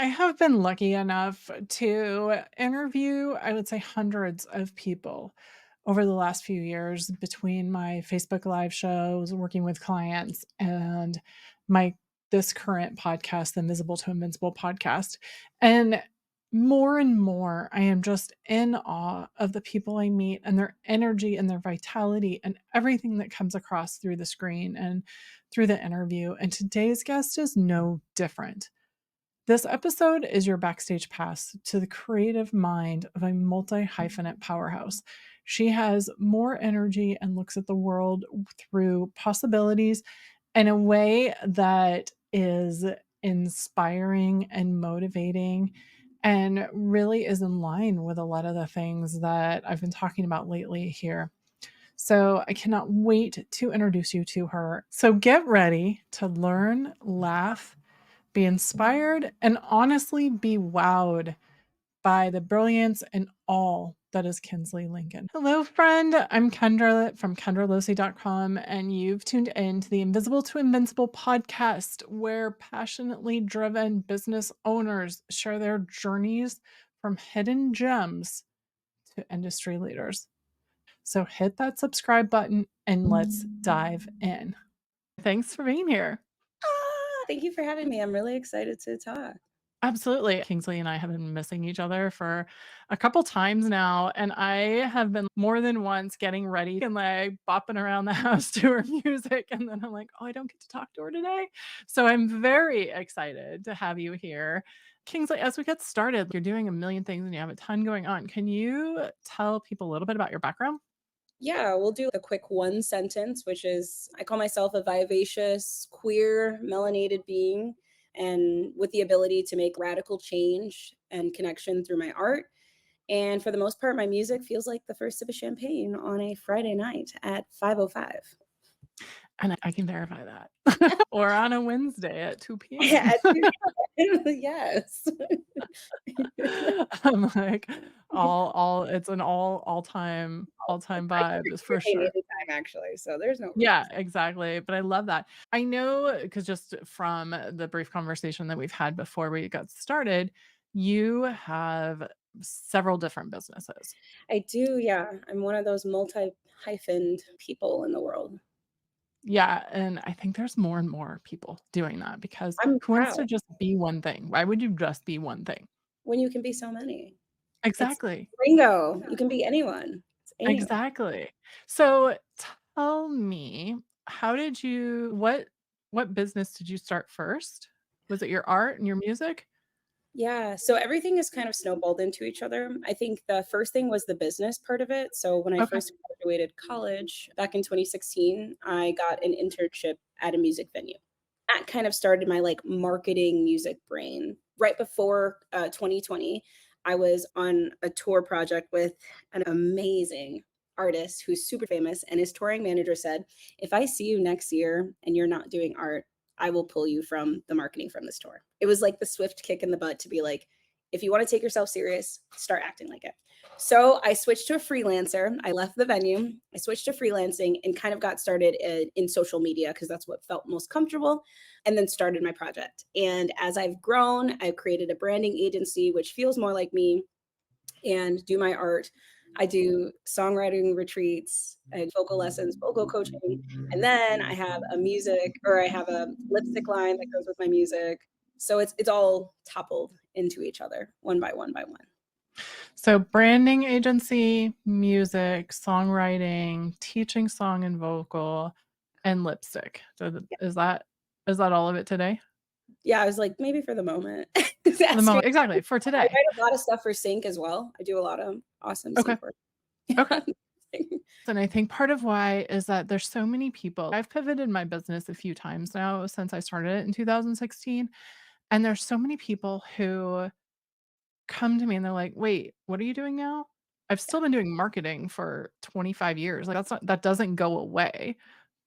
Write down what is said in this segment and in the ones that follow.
have been lucky enough to interview, I would say, hundreds of people over the last few years between my Facebook Live shows, working with clients, and my this current podcast, the Invisible to Invincible podcast. And more, I am just in awe of the people I meet and their energy and their vitality and everything that comes across through the screen and through the interview. And today's guest is no different. This episode is your backstage pass to the creative mind of a multi hyphenate powerhouse. She has more energy and looks at the world through possibilities in a way that is inspiring and motivating and really is in line with a lot of the things that I've been talking about lately here. So I cannot wait to introduce you to her. So get ready to learn, laugh, be inspired, and honestly be wowed by the brilliance and all that is Kingsley Lincoln. Hello, friend. I'm Kendra from KendraLosee.com, and you've tuned in to the Invisible to Invincible podcast, where passionately driven business owners share their journeys from hidden gems to industry leaders. So hit that subscribe button and let's dive in. Thanks for being here. Thank you for having me. I'm really excited to talk. Absolutely. Kingsley and I have been missing each other for a couple times now, and I have been more than once getting ready and like bopping around the house to her music, and then I'm like, oh, I don't get to talk to her today. So I'm very excited to have you here. Kingsley, as we get started, you're doing a million things and you have a ton going on. Can you tell people a little bit about your background? Yeah, we'll do a quick one sentence, which is I call myself a vivacious, queer, melanated being, and with the ability to make radical change and connection through my art. And for the most part, my music feels like the first sip of champagne on a Friday night at 5:05. And I can verify that. Or on a Wednesday at 2 p.m. Yeah, yes. I'm like, all it's an all-time vibe is for sure. Anytime, actually. So there's no Yeah, exactly, but I love that. I know because just from the brief conversation that we've had before we got started, you have several different businesses. I do, yeah. I'm one of those multi-hyphened people in the world. Yeah, and I think there's more and more people doing that because I'm who wants proud to just be one thing? Why would you just be one thing? when you can be so many. It's Exactly. Ringo. You can be anyone. It's anyone. Exactly. So tell me, how did you what business did you start first? Was it your art and your music? Yeah. So everything is kind of snowballed into each other. I think the first thing was the business part of it. So when I Okay. first graduated college back in 2016, I got an internship at a music venue. That kind of started my like marketing music brain. Right before 2020, I was on a tour project with an amazing artist who's super famous. And his touring manager said, if I see you next year and you're not doing art, I will pull you from the marketing from this tour. It was like the swift kick in the butt to be like, if you want to take yourself serious, start acting like it. So I switched to a freelancer. I left the venue. I switched to freelancing and kind of got started in social media because that's what felt most comfortable, and then started my project. And as I've grown, I've created a branding agency, which feels more like me, and do my art. I do songwriting retreats, I do vocal lessons, vocal coaching, and then I have I have a lipstick line that goes with my music. So it's all toppled into each other one by one by one. So branding agency, music, songwriting, teaching song and vocal, and lipstick. So is that all of it today? Yeah, I was like, maybe for the moment. For the That's me. moment exactly, for I today. write a lot of stuff for sync as well. I do a lot of awesome Okay, sync work. okay. And I think part of why is that there's so many people. I've pivoted my business a few times now since I started it in 2016, and there's so many people who come to me and they're like, "Wait, what are you doing now?" I've still been doing marketing for 25 years. Like that doesn't go away.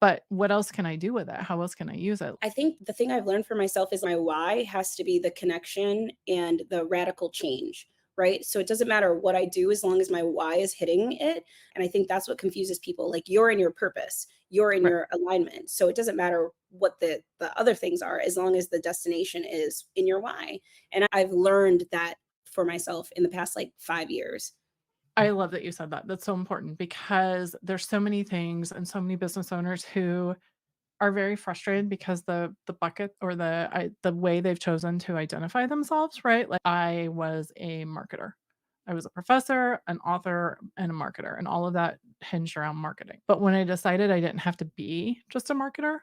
But what else can I do with it? How else can I use it? I think the thing I've learned for myself is my why has to be the connection and the radical change, right? So it doesn't matter what I do as long as my why is hitting it. And I think that's what confuses people. Like you're in your purpose, you're in Right. your alignment. So it doesn't matter what the other things are, as long as the destination is in your why. And I've learned that for myself in the past like 5 years. I love that you said that. That's so important because there's so many things and so many business owners who are very frustrated because the bucket or the way they've chosen to identify themselves, right? Like I was a marketer. I was a professor, an author, and a marketer, and all of that hinged around marketing. But when I decided I didn't have to be just a marketer,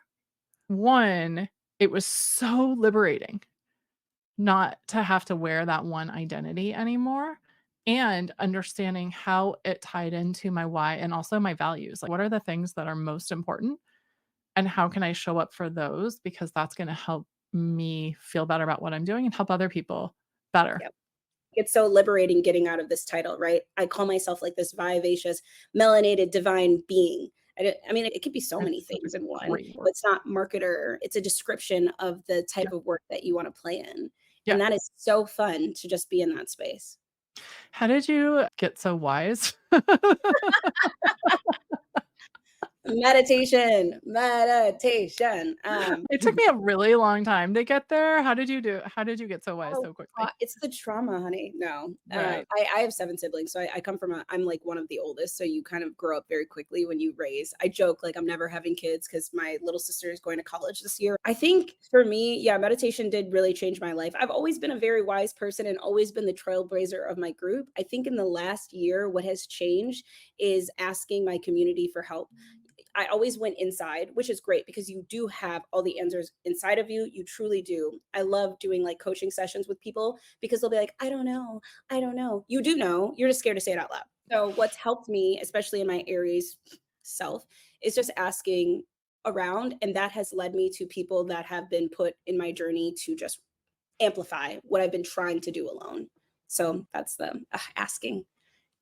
one, it was so liberating not to have to wear that one identity anymore and understanding how it tied into my why and also my values. Like, what are the things that are most important and how can I show up for those? Because that's going to help me feel better about what I'm doing and help other people better. Yep. It's so liberating getting out of this title, right? I call myself like this vivacious, melanated divine being. I mean, it could be so many That's such a things in one, great word. but it's not marketer. It's a description of the Yeah. type of work that you want to play in. Yeah. And that is so fun to just be in that space. How did you get so wise? Meditation, meditation. It took me a really long time to get there. How did you get so wise Oh, so quickly? it's the trauma, honey. No, Right. I have 7 siblings, so I come from I'm like one of the oldest, so you kind of grow up very quickly when you raise. I joke like I'm never having kids because my little sister is going to college this year. I think for me, yeah, meditation did really change my life. I've always been a very wise person and always been the trailblazer of my group. I think in the last year, what has changed is asking my community for help. I always went inside, which is great because you do have all the answers inside of you. You truly do. I love doing like coaching sessions with people because they'll be like, I don't know. I don't know. You do know. You're just scared to say it out loud. So, what's helped me, especially in my Aries self, is just asking around. And that has led me to people that have been put in my journey to just amplify what I've been trying to do alone. So, that's the asking,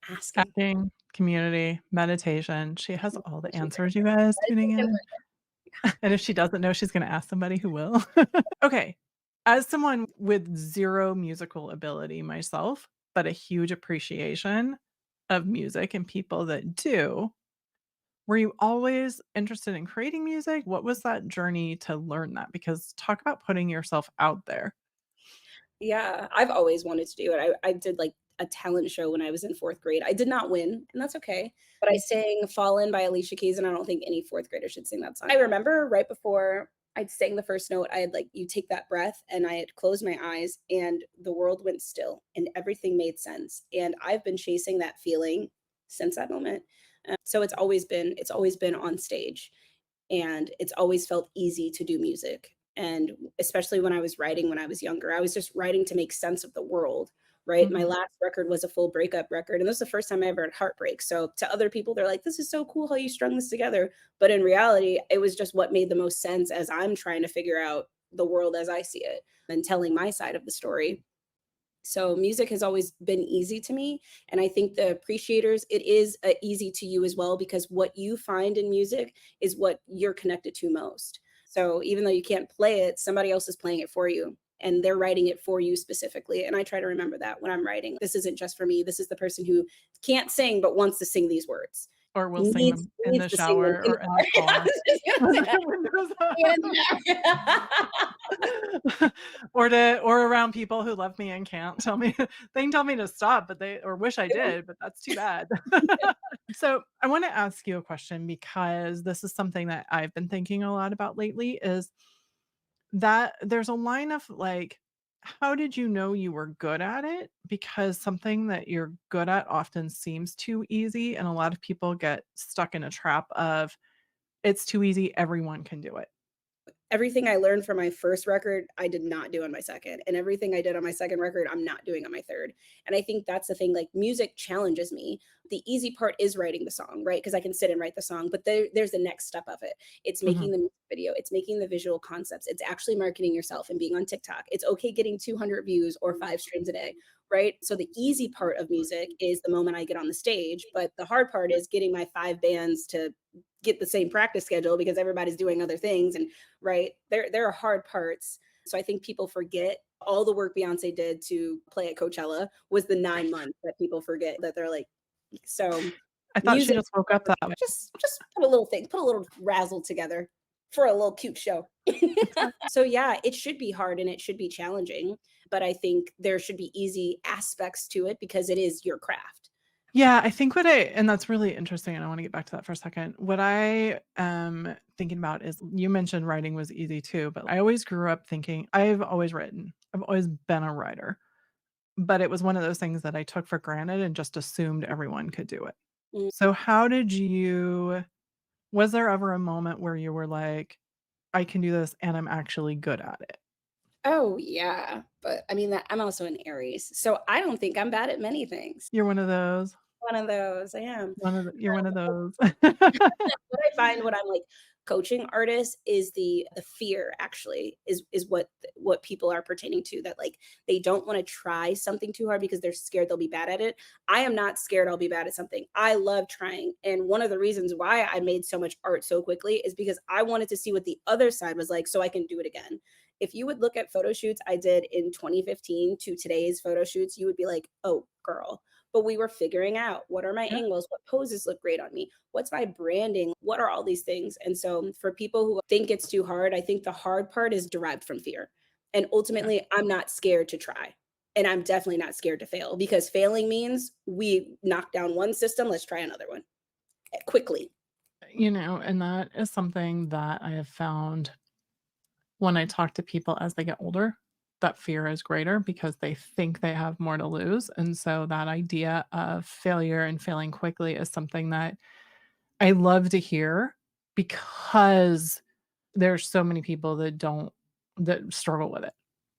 asking. Acting, community, meditation. She has all the Meditation answers, you guys tuning in. work. And if she doesn't know, she's gonna ask somebody who will. Okay. As someone with 0 musical ability myself, but a huge appreciation of music and people that do, were you always interested in creating music? What was that journey to learn that? Because talk about putting yourself out there. Yeah, I've always wanted to do it. I did like a talent show when I was in 4th grade. I did not win, and that's okay. But I sang Fallen by Alicia Keys, and I don't think any 4th grader should sing that song. I remember right before I'd sang the first note, I had like, you take that breath, and I had closed my eyes, and the world went still, and everything made sense. And I've been chasing that feeling since that moment. So it's always been on stage and it's always felt easy to do music. And especially when I was writing when I was younger, I was just writing to make sense of the world, right? My Mhm. last record was a full breakup record, and this was the first time I ever had heartbreak. So to other people, they're like, this is so cool how you strung this together. But in reality, it was just what made the most sense as I'm trying to figure out the world as I see it and telling my side of the story. So music has always been easy to me, and I think the appreciators, it is easy to you as well because what you find in music is what you're connected to most. So even though you can't play it, somebody else is playing it for you and they're writing it for you specifically. And I try to remember that when I'm writing. This isn't just for me. This is the person who can't sing but wants to sing these words. Or we'll sing Needs them in needs the to sing them shower in or in the car. With the the windows car. or around people who love me and can't tell me they can tell me to stop, but they or wish I did, but that's too bad. So, I wanna ask you a question because this is something that I've been thinking a lot about lately is that there's a line of, like, how did you know you were good at it? Because something that you're good at often seems too easy, and a lot of people get stuck in a trap of, "It's too easy, everyone can do it." Everything I learned from my first record, I did not do on my second, and everything I did on my second record, I'm not doing on my third. And I think that's the thing, like, music challenges me. The easy part is writing the song, right? Because I can sit and write the song, but there's the next step of it. It's Mhm. making the music video, it's making the visual concepts, it's actually marketing yourself and being on TikTok. It's okay getting 200 views or 5 streams a day, right? So the easy part of music is the moment I get on the stage, but the hard part is getting my 5 bands to get the same practice schedule because everybody's doing other things and right? There are hard parts. So I think people forget all the work Beyonce did to play at Coachella was the 9 months that people forget that they're like so I thought she music just woke up that way. just put a little thing, put a little razzle together. for a little cute show. It's hard. So yeah, it should be hard and it should be challenging, but I think there should be easy aspects to it because it is your craft. Yeah, I think what I and that's really interesting, and I wanna get back to that for a second. What I am thinking about is you mentioned writing was easy too, but I always grew up thinking I've always written. I've always been a writer, but it was one of those things that I took for granted and just assumed everyone could do it. Mm. So how did you was there ever a moment where you were like, "I can do this and I'm actually good at it?" Oh yeah, but I mean that I'm also an Aries, so I don't think I'm bad at many things. You're one of those. One of those, I am. You're one of those. What I find when I'm, like, coaching artists is the fear actually is what people are pertaining to, that, like, they don't wanna try something too hard because they're scared they'll be bad at it. I am not scared I'll be bad at something. I love trying, and one of the reasons why I made so much art so quickly is because I wanted to see what the other side was like so I can do it again. If you would look at photo shoots I did in 2015 to today's photo shoots, you would be like, "Oh, girl." But we were figuring out, what are my Yeah, angles? What poses look great on me? What's my branding? What are all these things? And so for people who think it's too hard, I think the hard part is derived from fear. And yeah. ultimately, I'm not scared to try. And I'm definitely not scared to fail because failing means we knock down one system, let's try another one quickly. And that is something that I have found when I talk to people as they get older, that fear is greater because they think they have more to lose, and so that idea of failure and failing quickly is something that I love to hear because there's so many people that struggle with it.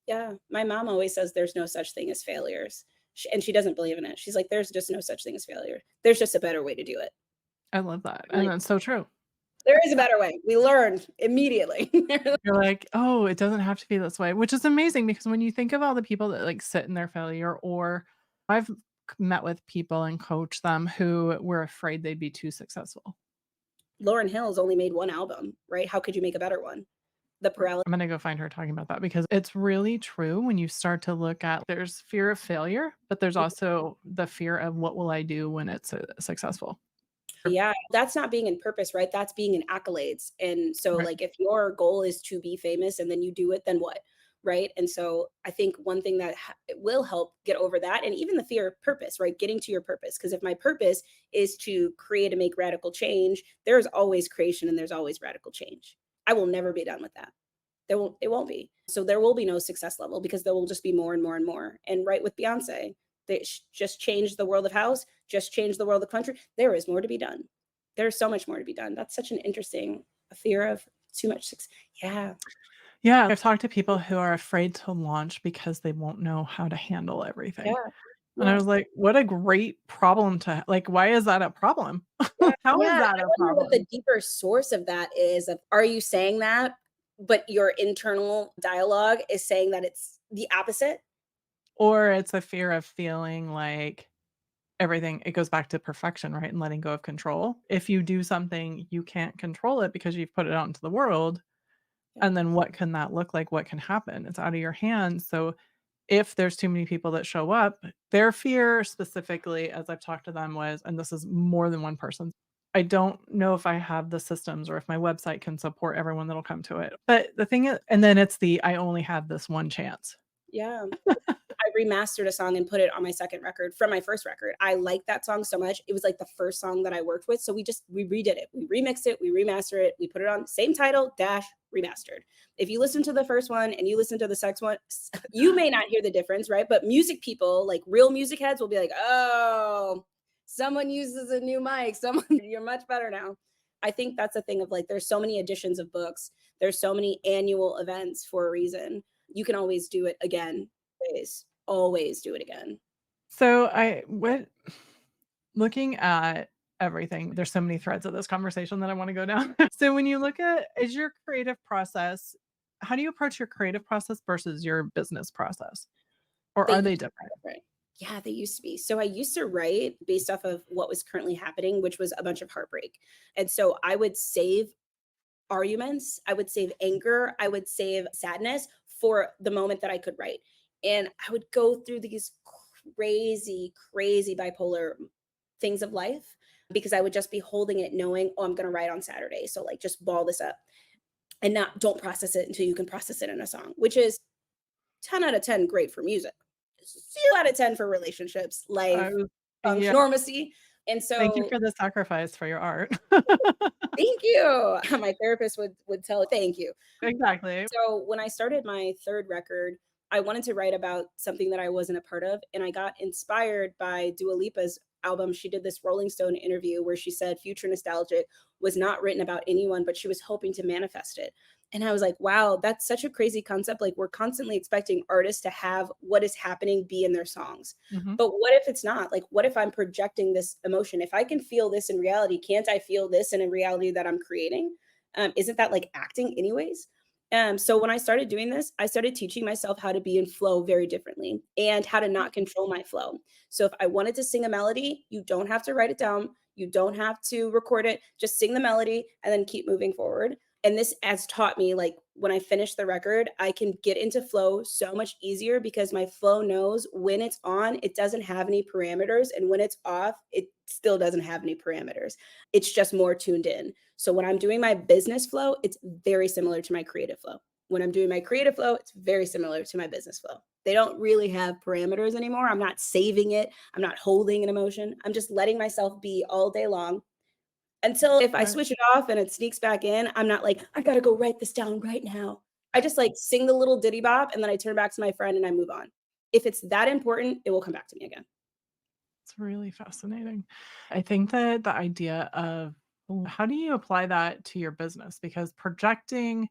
Yeah. My mom always says there's no such thing as failures. And she doesn't believe in it. She's like, there's just no such thing as failure. There's just a better way to do it. I love that, I'm and like, that's so true. there is a better way. We learned immediately. You're like, "Oh, it doesn't have to be this way," which is amazing because when you think of all the people that, like, sit in their failure or I've met with people and coached them who were afraid they'd be too successful. Lauryn Hill's only made one album, right? How could you make a better one? The paralysis. I'm gonna go find her talking about that because it's really true when you start to look at there's fear of failure, but there's also the fear of what will I do when it's, successful. Yeah, that's not being in purpose, right? That's being in accolades. And so, Right. like, if your goal is to be famous and then you do it, then what? Right. And so, I think one thing that it will help get over that, and even the fear of purpose, right? Getting to your purpose. Because if my purpose is to create and make radical change, there's always creation and there's always radical change. I will never be done with that. It won't be. So there will be no success level because there will just be more and more and more. And right with Beyonce, they just changed the world of house, just changed the world of country. There is more to be done. There's so much more to be done. That's such an interesting fear of too much success. Yeah. Yeah, I've talked to people who are afraid to launch because they won't know how to handle Yeah. everything. And I Yeah. was like, "What a great problem to like, why is that a problem? Yeah. How is Yeah. that I a wonder what the problem?" deeper source of that is. Of, are you saying that, but your internal dialogue is saying that it's the opposite? Or it's a fear of feeling like everything it goes back to perfection, right, and letting go of control. If you do something, you can't control it because you've put it out into the world, Yeah. and then what can that look like? What can happen? It's out of your hands, so if there's too many people that show up, their fear specifically, as I've talked to them, was and this is more than one person, I don't know if I have the systems or if my website can support everyone that'll come to it. But the thing is and then it's the I only have this one chance. Yeah. I remastered a song and put it on my second record from my first record. I liked that song so much. It was like the first song that I worked with. So we redid it. We remixed it, we remastered it, we put it on same title dash remastered. If you listen to the first one and you listen to the second one, you may not hear the difference, right? But music people, like real music heads, will be like, oh, someone uses a new mic. Someone, you're much better now. I think that's the thing of like, there's so many editions of books, there's so many annual events for a reason. You can always do it again. Always do it again. So I what looking at everything, there's so many threads of this conversation that I wanna go down. So when you look at is your creative process how do you approach your creative process versus your business process? Or They are used they to different? be different. Yeah, they used to be. So I used to write based off of what was currently happening, which was a bunch of heartbreak. And so I would save arguments, I would save anger, I would save sadness for the moment that I could write. And I would go through these crazy, crazy bipolar things of life because I would just be holding it knowing, oh, I'm going to write on Saturday. So like just ball this up. and not don't process it until you can process it in a song, which is 10 out of 10 great for music. 0 out of 10 for relationships, I life, was function, yeah, normacy. And thank you so for the sacrifice for your art. thank you. My therapist would tell thank you. Exactly. So when I started my third record, I wanted to write about something that I wasn't a part of. And I got inspired by Dua Lipa's album. She did this Rolling Stone interview where she said Future Nostalgic was not written about anyone, but she was hoping to manifest it. And I was like, wow, that's such a crazy concept. Like, we're constantly expecting artists to have what is happening be in their songs. Mhm. But what if it's not? Like, what if I'm projecting this emotion? If I can feel this in reality, can't I feel this in a reality that I'm creating? Isn't that like acting, anyways? So when I started doing this, I started teaching myself how to be in flow very differently and how to not control my flow. So if I wanted to sing a melody, you don't have to write it down. You don't have to record it. Just sing the melody and then keep moving forward. And this has taught me, like, when I finish the record, I can get into flow so much easier because my flow knows when it's on, it doesn't have any parameters. And when it's off, it still doesn't have any parameters. It's just more tuned in. So when I'm doing my business flow, it's very similar to my creative flow. When I'm doing my creative flow, it's very similar to my business flow. They don't really have parameters anymore. I'm not saving it. I'm not holding an emotion. I'm just letting myself be all day long until if I Right. switch it off and it sneaks back in, I'm not like, I gotta go write this down right now. I just like sing the little ditty bop and then I turn back to my friend and I move on. If it's that important, it will come back to me again. It's really fascinating. I think that the idea of how do you apply that to your business? Because projecting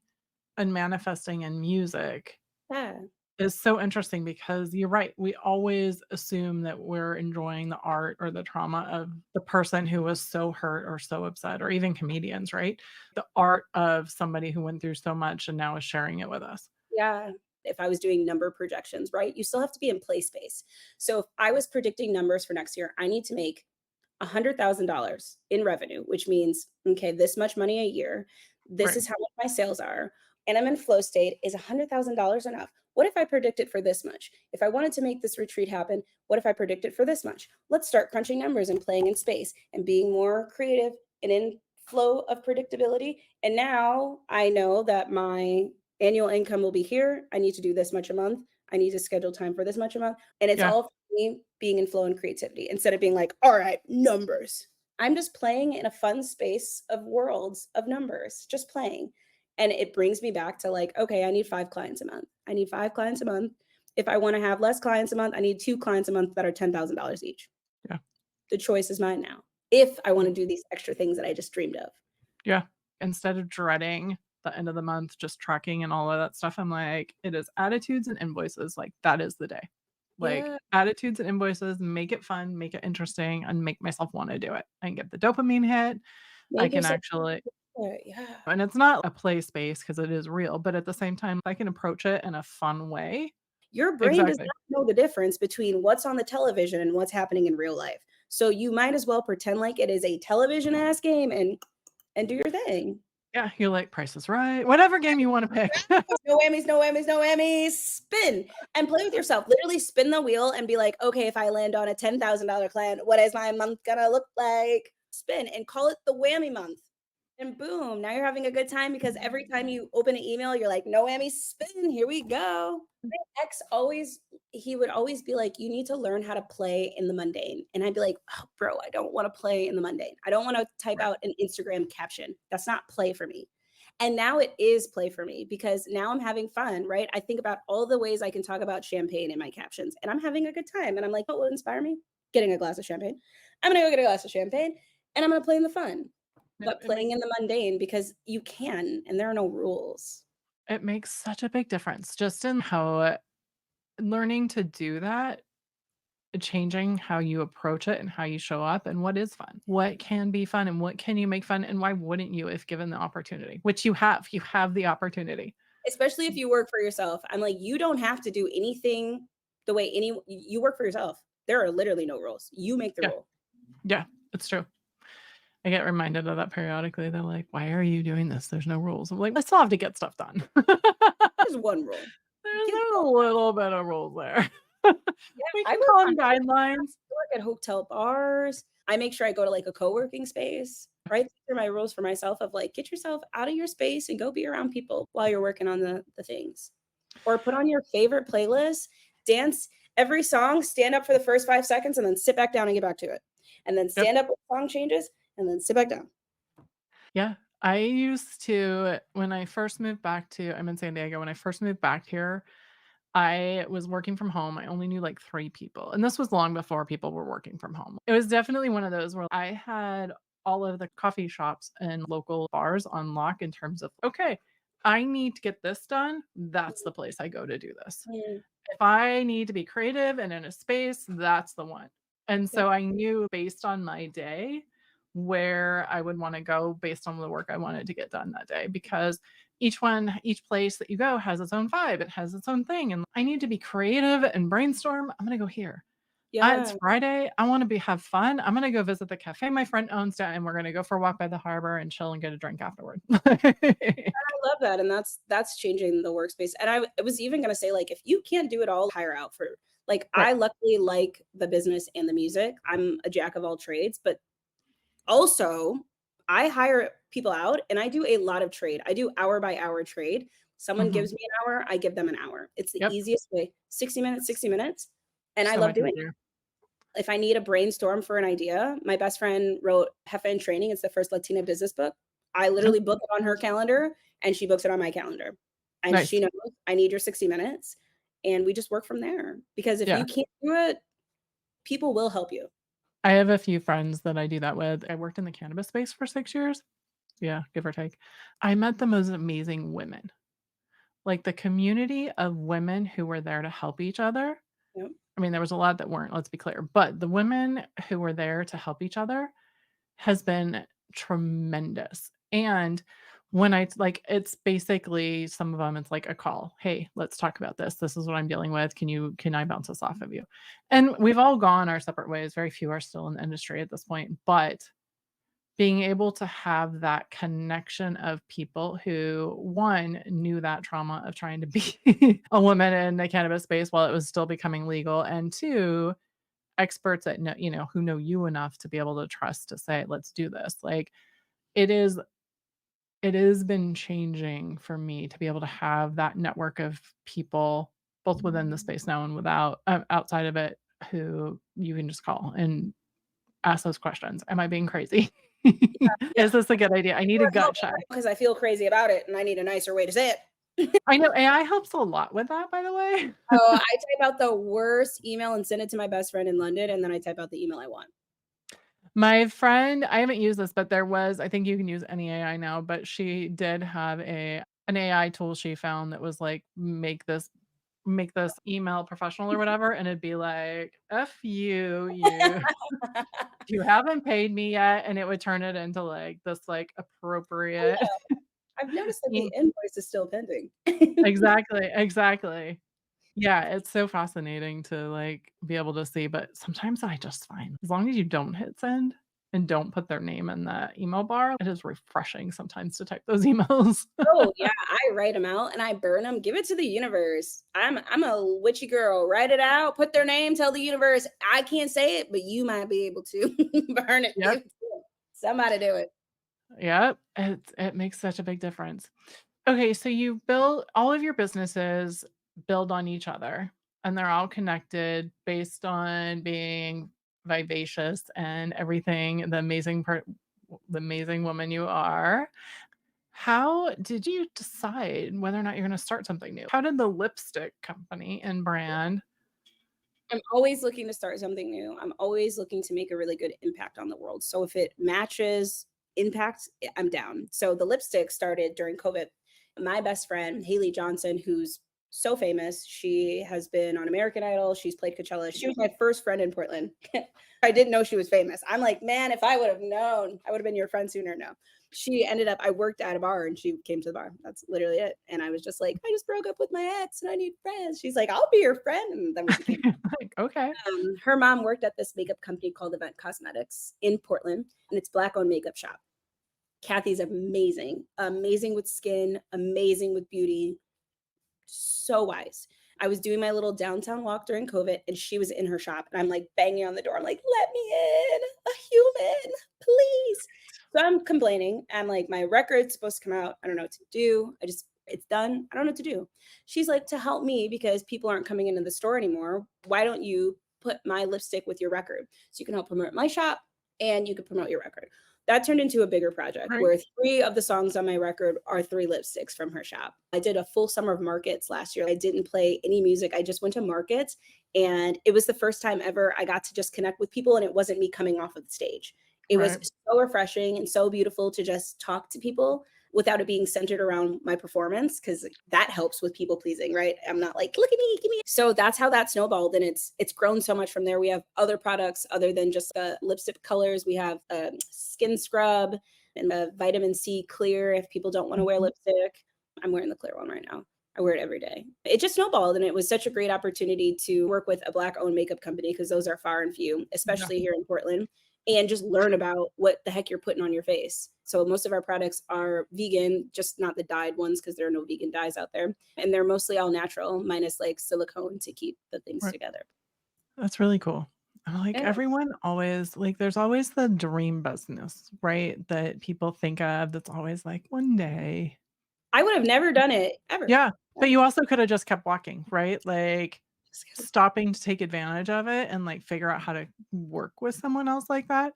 and manifesting in music Yeah. is so interesting because you're right. We always assume that we're enjoying the art or the trauma of the person who was so hurt or so upset, or even comedians, right? The art of somebody who went through so much and now is sharing it with us. Yeah. If I was doing number projections, right? You still have to be in play space. So if I was predicting numbers for next year, I need to make $100,000 in revenue, which means, okay, this much money a year. This Right. is how much my sales are. And I'm in flow state. Is $100,000 enough? What if I predict it for this much? If I wanted to make this retreat happen, what if I predict it for this much? Let's start crunching numbers and playing in space and being more creative and in flow of predictability. And now I know that my annual income will be here. I need to do this much a month. I need to schedule time for this much a month. And it's Yeah. all me being in flow and creativity instead of being like, all right, numbers. I'm just playing in a fun space of worlds of numbers, just playing. And it brings me back to like, okay, I need 5 clients a month. I need 5 clients a month. If I want to have less clients a month, I need 2 clients a month that are $10,000 each. Yeah. The choice is mine now. If I want Yeah. to do these extra things that I just dreamed of. Yeah. Instead of dreading the end of the month, just tracking and all of that stuff, I'm like, it is attitudes and invoices. Like, that is the day. Like, Yeah. attitudes and invoices, make it fun, make it interesting, and make myself want to do it. I can get the dopamine hit. I Make can yourself actually, yeah. and it's not a play space because it is real, but at the same time, I can approach it in a fun way. Your brain does Exactly. not know the difference between what's on the television and what's happening in real life. So you might as well pretend like it is a television ass game and do your thing. Yeah. You're like, Price is Right, whatever game you want to pick. No whammies, no whammies, no whammies. Spin and play with yourself. Literally spin the wheel and be like, okay, if I land on a $10,000 client, what is my month gonna look like? Spin and call it the whammy month. And boom, now you're having a good time because every time you open an email, you're like, no whammy, spin. Here we go. My ex always, he would always be like, you need to learn how to play in the mundane. And I'd be like, oh, bro, I don't want to play in the mundane. I don't want to type Right. out an Instagram caption. That's not play for me. And now it is play for me because now I'm having fun, right? I think about all the ways I can talk about champagne in my captions and I'm having a good time. And I'm like, what will inspire me? Getting a glass of champagne. I'm going to go get a glass of champagne and I'm going to play in the fun, It, but it playing makes in the mundane because you can and there are no rules. it makes such a big difference just in how learning to do that, changing how you approach it and how you show up and what is fun. What can be fun and what can you make fun and why wouldn't you if given the opportunity? Which you have. You have the opportunity. Especially if you work for yourself. I'm like, you don't have to do anything the way you work for yourself. There are literally no rules. You make the Yeah. rule. Yeah. It's true. I get reminded of that periodically. They're like, "Why are you doing this? There's no rules." I'm like, "I still have to get stuff done." There's one rule. There's Get a little bit of rules there. Yeah, We I can work call on them guidelines. I work at hotel bars. I make sure I go to like a co-working space. right? These are my rules for myself of like, get yourself out of your space and go be around people while you're working on the things. Or put on your favorite playlist, dance every song, stand up for the first 5 seconds, and then sit back down and get back to it. And then Yep. stand up when the song changes, and then sit back down. Yeah. I used to when I first moved back to I'm in San Diego. When I first moved back here, I was working from home. I only knew like 3 people, and this was long before people were working from home. It was definitely one of those where I had all of the coffee shops and local bars on lock in terms of, "Okay, I need to get this done. That's the place I go to do this." Mm, If I need to be creative and in a space, that's the one. And yep. so I knew based on my day where I would wanna go based on the work I wanted to get done that day because each place that you go has its own vibe, it has its own thing, and I need to be creative and brainstorm, I'm gonna go here. It's Yeah. Friday, I wanna be have fun, I'm gonna go visit the cafe my friend owns down and we're gonna go for a walk by the harbor and chill and get a drink afterward. I love that, and that's changing the workspace, and I was even gonna say, like, if you can't do it all, hire out for like, Right. I luckily like the business and the music. I'm a jack of all trades, but also, I hire people out, and I do a lot of trade. I do hour by hour trade. Someone Mhm. gives me an hour, I give them an hour. It's the Yep. easiest way. 60 minutes, 60 minutes, and I So love much doing it. easier. If I need a brainstorm for an idea, my best friend wrote Jefa in Training. It's the first Latina business book. I Oh, literally book it on her calendar, and she books it on my calendar. And she nice. knows I need your 60 minutes, and we just work from there. Because if Yeah. you can't do it, people will help you. I have a few friends that I do that with. I worked in the cannabis space for 6 years. Yeah, give or take. I met the most amazing women. Like, the community of women who were there to help each other. Yep. I mean, there was a lot that weren't, let's be clear, but the women who were there to help each other has been tremendous. And when I like, it's basically some of them, it's like a call. Hey, let's talk about this. This is what I'm dealing with. Can I bounce this off of you? And we've all gone our separate ways. Very few are still in the industry at this point, but being able to have that connection of people who, one, knew that trauma of trying to be a woman in the cannabis space while it was still becoming legal, and two, experts that know, who know you enough to be able to trust to say, let's do this. Like it is, it has been changing for me to be able to have that network of people, both within the space now and without, outside of it, who you can just call and ask those questions. Am I being crazy? Yeah. Is this a good idea? I need a gut check. Because I feel crazy about it, and I need a nicer way to say it. I know AI helps a lot with that, by the way. Oh, I type out the worst email and send it to my best friend in London, and then I type out the email I want. My friend, I haven't used this, but there was, I think you can use any AI now, but she did have an AI tool she found that was like, make this email professional or whatever, and it'd be like, "F you, you haven't paid me yet," and it would turn it into like this like Oh, appropriate yeah. I've noticed that the e invoice is still pending. exactly, exactly. Yeah, it's so fascinating to, like, be able to see, but sometimes I just find as long as you don't hit send and don't put their name in the email bar, it is refreshing sometimes to type those emails. Oh, yeah, I write them out and I burn them. Give it to the universe. I'm a witchy girl. Write it out, put their name, tell the universe, "I can't say it, but you might be able to." Burn it, Yep, give it to 'em. Somebody do it. yep, it makes such a big difference. Okay, so you build all of your businesses build on each other, and they're all connected based on being vivacious and everything, the amazing woman you are. How did you decide whether or not you're gonna start something new? How did the lipstick company and brand I'm always looking to start something new. I'm always looking to make a really good impact on the world. So if it matches impact, I'm down. So the lipstick started during COVID. My best friend, Haley Johnson, who's so famous, she has been on American Idol. She's played Coachella. She was my first friend in Portland. I didn't know she was famous. I'm like, man, if I would have known, I would have been your friend sooner. No. She ended up, I worked at a bar and she came to the bar. That's literally it. And I was just like, I just broke up with my ex and I need friends. She's like, I'll be your friend. And then we became like, okay. her mom worked at this makeup company called Event Cosmetics in Portland, and it's Black-owned makeup shop. Kathy's amazing, amazing with skin, amazing with beauty, so wise. I was doing my little downtown walk during COVID and she was in her shop and I'm like banging on the door. I'm like, let me in, a human, please. So I'm complaining. I'm like, my record's supposed to come out. I don't know what to do. It's done. I don't know what to do. She's like, to help me because people aren't coming into the store anymore. Why don't you put my lipstick with your record? So you can help promote my shop and you can promote your record. That turned into a bigger project Right. where 3 of the songs on my record are 3 lipsticks from her shop. I did a full summer of markets last year. I didn't play any music. I just went to markets, and it was the first time ever I got to just connect with people, and it wasn't me coming off of the stage. It was Right. so refreshing and so beautiful to just talk to people without it being centered around my performance, because that helps with people pleasing, right? I'm not like, look at me, give me. So that's how that snowballed, and it's grown so much from there. We have other products other than just lipstick colors. We have a skin scrub and a vitamin C clear if people don't want to wear Mhm. lipstick. I'm wearing the clear one right now. I wear it every day. It just snowballed, and it was such a great opportunity to work with a Black-owned makeup company, because those are far and few, Yeah. especially here in Portland, and just learn about what the heck you're putting on your face. So most of our products are vegan, just not the dyed ones because there are no vegan dyes out there. And they're mostly all natural, minus like silicone to keep the things Right. together. That's really cool. I'm like, Yeah. everyone always like, there's always the dream business, right? That people think of that's always like, one day. I would have never done it ever. Yeah. But you also could have just kept walking, right? Like Just kidding. stopping to take advantage of it and like figure out how to work with someone else like that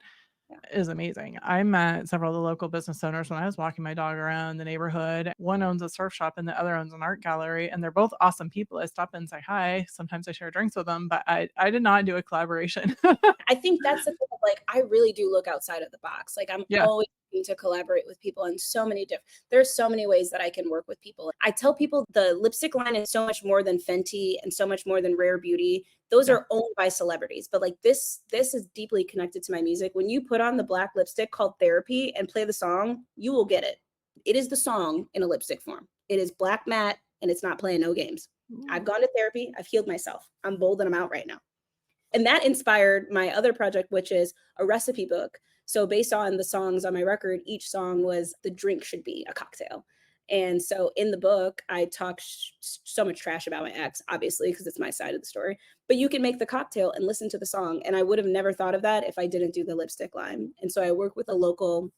Yeah. is amazing. I met several of the local business owners when I was walking my dog around the neighborhood. One owns a surf shop and the other owns an art gallery, and they're both awesome people. I stop in and say hi. Sometimes I share drinks with them, but I did not do a collaboration. I think that's the thing of, like, I really do look outside of the box. Like, I'm Yeah. always looking to collaborate with people in so many there's so many ways that I can work with people. I tell people the lipstick line is so much more than Fenty and so much more than Rare Beauty. Those Yeah. are owned by celebrities, but like this is deeply connected to my music. When you put on the black lipstick called Therapy and play the song, you will get it. It is the song in a lipstick form. It is black matte and it's not playing no games. I've Ooh. gone to therapy. I've healed myself. I'm bold and I'm out right now. And that inspired my other project, which is a recipe book. So based on the songs on my record, each song was the drink should be a cocktail. And so in the book, I talk so much trash about my ex, obviously, because it's my side of the story. But you can make the cocktail and listen to the song. And I would have never thought of that if I didn't do the lipstick line. And so I work with a local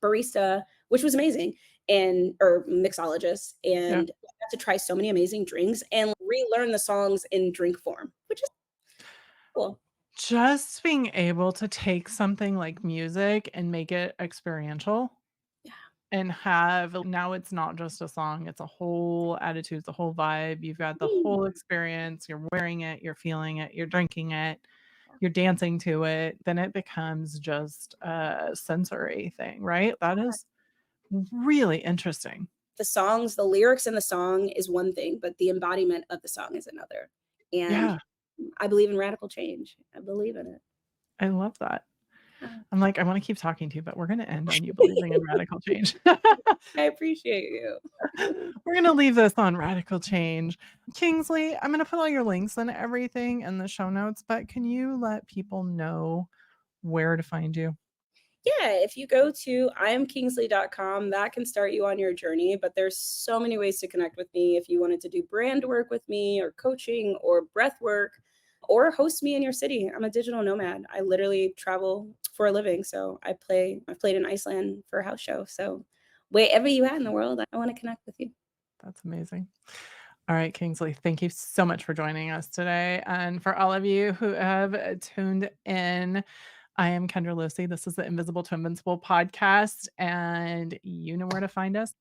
barista, which was amazing, and or mixologist, Yeah. and I got to try so many amazing drinks and relearn the songs in drink form, which is cool. Just being able to take something like music and make it experiential Yeah. and have now it's not just a song, it's a whole attitude, the whole vibe. You've got the Mm. whole experience, you're wearing it, you're feeling it, you're drinking it, you're dancing to it, then it becomes just a sensory thing, right? That is really interesting. The songs, the lyrics in the song is one thing, but the embodiment of the song is another. And Yeah, I believe in radical change. I believe in it. I love that. Uh, I'm like, I wanna keep talking to you, but we're gonna end on you believing in radical change. I appreciate you. We're gonna leave this on radical change. Kingsley, I'm gonna put all your links and everything in the show notes, but can you let people know where to find you? Yeah, if you go to iamkingsley.com, that can start you on your journey. But there's so many ways to connect with me. If you wanted to do brand work with me, or coaching, or breath work, or host me in your city, I'm a digital nomad. I literally travel for a living. So I've played in Iceland for a house show. So wherever you at in the world, I want to connect with you. That's amazing. All right, Kingsley, thank you so much for joining us today. And for all of you who have tuned in, I am Kendra Losee. This is the Invisible to Invincible podcast, and you know where to find us.